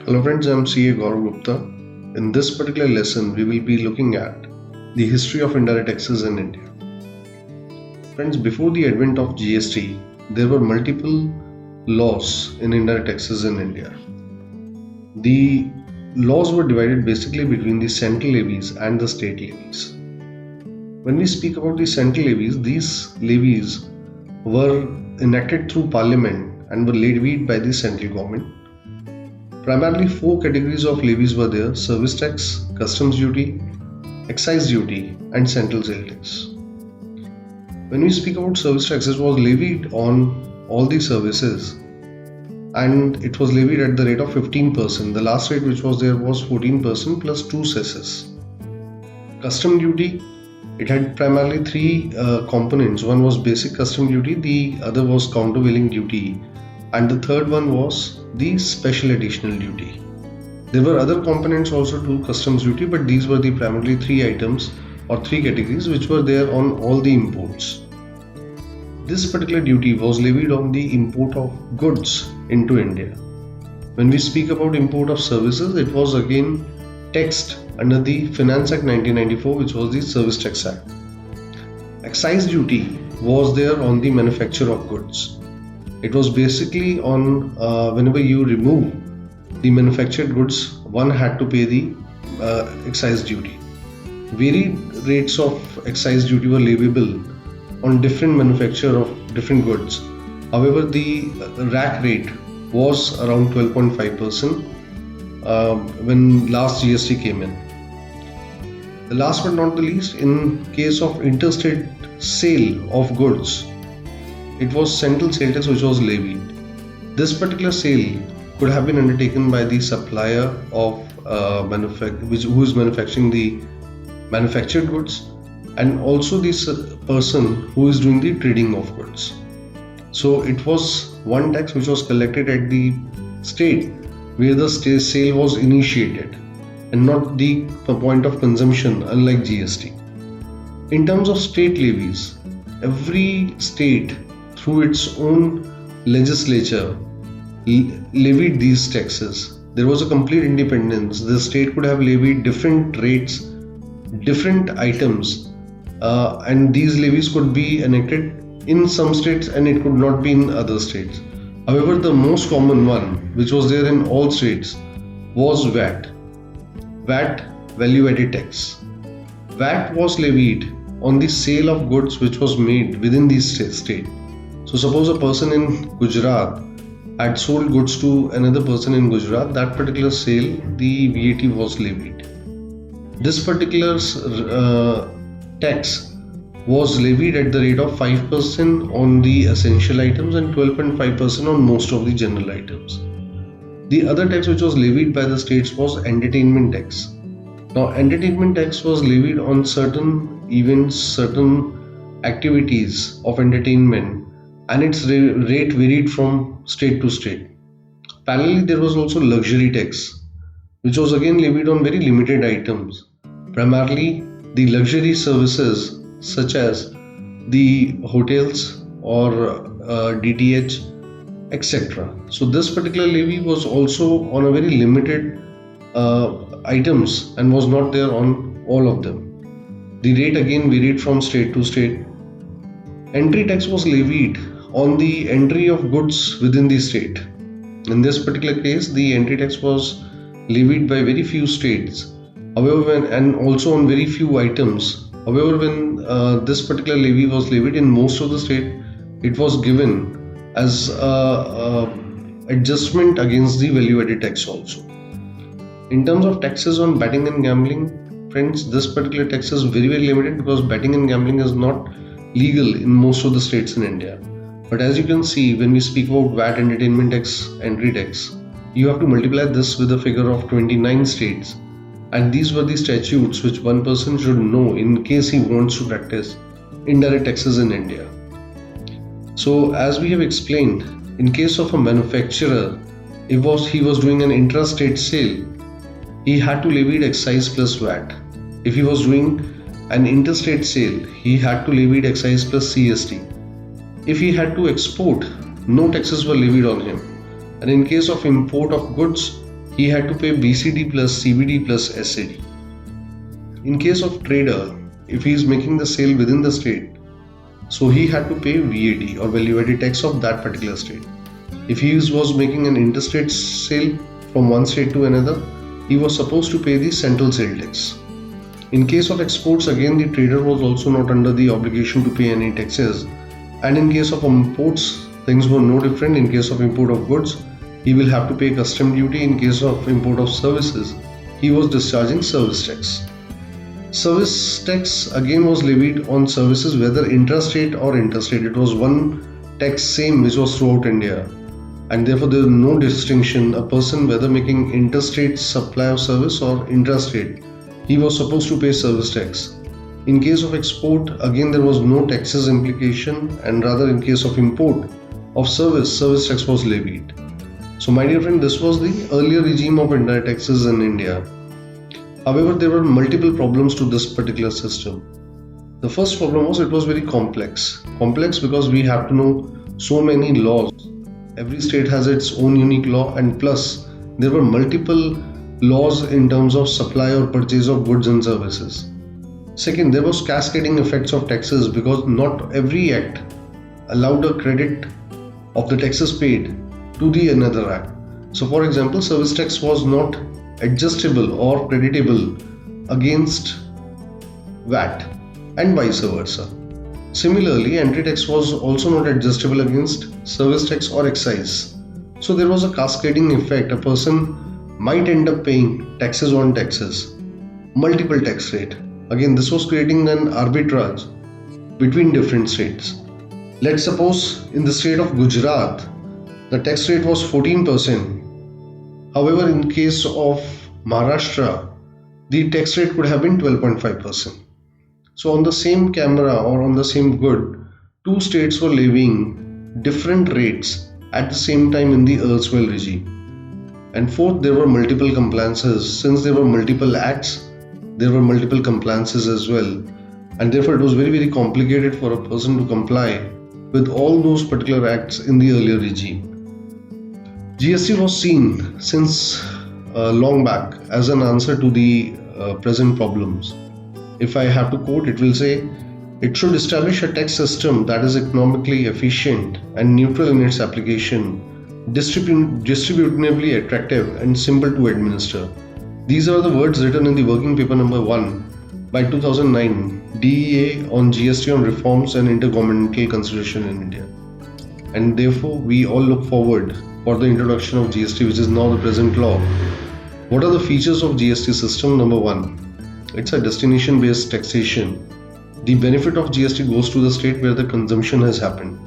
Hello friends, I'm CA Gaurav Gupta. In this particular lesson, we will be looking at the history of indirect taxes in India. Friends, before the advent of GST, there were multiple laws in indirect taxes in India. The laws were divided basically between the central levies and the state levies. When we speak about the central levies, these levies were enacted through parliament and were levied by the central government. Primarily, four categories of levies were there: service tax, customs duty, excise duty, and central sale tax. When we speak about service tax, it was levied on all the services and it was levied at the rate of 15%. The last rate which was there was 14% plus 2 cesses. Custom duty, it had primarily three components. One was basic custom duty, the other was countervailing duty, and the third one was the special additional duty. There were other components also to customs duty, but these were the primarily three items or three categories which were there on all the imports. This particular duty was levied on the import of goods into India. When we speak about import of services, it was again taxed under the Finance Act 1994, which was the Service Tax Act. Excise duty was there on the manufacture of goods. It was basically on whenever you remove the manufactured goods, one had to pay the excise duty. Varied rates of excise duty were leviable on different manufacture of different goods. However, the rack rate was around 12.5% when last GST came in. The last but not the least, in case of interstate sale of goods, it was central sale tax which was levied. This particular sale could have been undertaken by the supplier of who is manufacturing the manufactured goods, and also the person who is doing the trading of goods. So it was one tax which was collected at the state where the sale was initiated and not the point of consumption, unlike GST. In terms of state levies, every state through its own legislature levied these taxes. There was a complete independence. The state could have levied different rates, different items, and these levies could be enacted in some states and it could not be in other states. However, the most common one, which was there in all states, was VAT. VAT, value added tax. VAT was levied on the sale of goods which was made within the state. So suppose a person in Gujarat had sold goods to another person in Gujarat, that particular sale, the VAT was levied. This particular tax was levied at the rate of 5% on the essential items and 12.5% on most of the general items. The other tax which was levied by the states was entertainment tax. Now, entertainment tax was levied on certain events, certain activities of entertainment, and its rate varied from state to state. Parallelly, there was also luxury tax, which was again levied on very limited items, primarily the luxury services such as the hotels or DTH, etc. So this particular levy was also on a very limited items and was not there on all of them. The rate again varied from state to state. Entry tax was levied on the entry of goods within the state. In this particular case, the entry tax was levied by very few states. However, and also on very few items. However, when this particular levy was levied in most of the state, it was given as adjustment against the value-added tax also. In terms of taxes on betting and gambling, friends, this particular tax is very limited because betting and gambling is not legal in most of the states in India. But as you can see, when we speak about VAT, entertainment tax, entry tax, you have to multiply this with a figure of 29 states. And these were the statutes which one person should know in case he wants to practice indirect taxes in India. So as we have explained, in case of a manufacturer, if he was doing an intra-state sale, he had to levy excise plus VAT. If he was doing an interstate sale, he had to levy excise plus CST. If he had to export, no taxes were levied on him. And in case of import of goods, he had to pay BCD plus CBD plus SAD. In case of trader, if he is making the sale within the state, so he had to pay VAT or value added tax of that particular state. If he was making an interstate sale from one state to another, he was supposed to pay the central sale tax. In case of exports, again the trader was also not under the obligation to pay any taxes, and in case of imports, things were no different. In case of import of goods, he will have to pay custom duty. In case of import of services, he was discharging service tax. Service tax again was levied on services whether intrastate or interstate. It was one tax same which was throughout India, and therefore there is no distinction. A person whether making interstate supply of service or intrastate, he was supposed to pay service tax. In case of export, again there was no taxes implication, and rather in case of import of service tax was levied. So my dear friend, this was the earlier regime of indirect taxes in India. However, there were multiple problems to this particular system. The first problem was it was very complex. Complex because we have to know so many laws. Every state has its own unique law, and plus there were multiple laws in terms of supply or purchase of goods and services. Second, there was cascading effects of taxes because not every act allowed a credit of the taxes paid to the another act. So for example, service tax was not adjustable or creditable against VAT and vice versa. Similarly, entry tax was also not adjustable against service tax or excise. So there was a cascading effect. A person might end up paying taxes on taxes, multiple tax rate. Again, this was creating an arbitrage between different states. Let's suppose in the state of Gujarat, the tax rate was 14%. However, in case of Maharashtra, the tax rate could have been 12.5%. So on the same camera or on the same good, two states were levying different rates at the same time in the erstwhile regime. And fourth, there were multiple compliances. Since there were multiple acts, there were multiple compliances as well. And therefore, it was very, very complicated for a person to comply with all those particular acts in the earlier regime. GST was seen since long back as an answer to the present problems. If I have to quote, it will say, it should establish a tax system that is economically efficient and neutral in its application, distributively attractive and simple to administer. These are the words written in the working paper number 1 by 2009 DEA on GST on reforms and intergovernmental consideration in India. And therefore, we all look forward for the introduction of GST, which is now the present law. What are the features of GST system? Number 1, it's a destination based taxation. The benefit of GST goes to the state where the consumption has happened.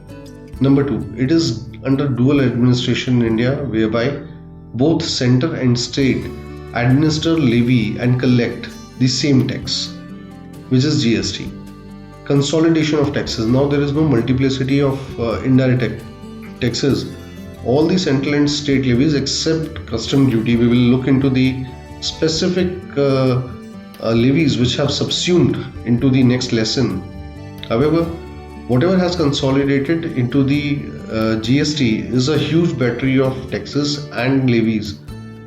Number 2, it is under dual administration in India, whereby both center and state administer, levy and collect the same tax, which is GST. Consolidation of taxes. Now there is no multiplicity of indirect taxes. All the central and state levies except custom duty. We will look into the specific levies which have subsumed into the next lesson. However, whatever has consolidated into the GST is a huge battery of taxes and levies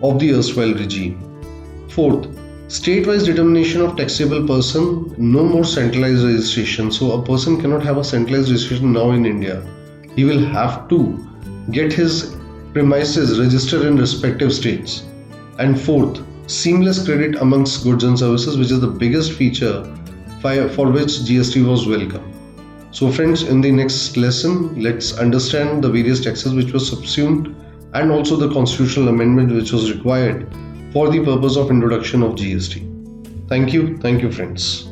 of the erstwhile regime. Fourth, state-wise determination of taxable person, no more centralized registration. So a person cannot have a centralized registration now in India. He will have to get his premises registered in respective states. And fourth, seamless credit amongst goods and services, which is the biggest feature for which GST was welcome. So friends, in the next lesson, let's understand the various taxes which were subsumed and also the constitutional amendment which was required for the purpose of introduction of GST. Thank you friends.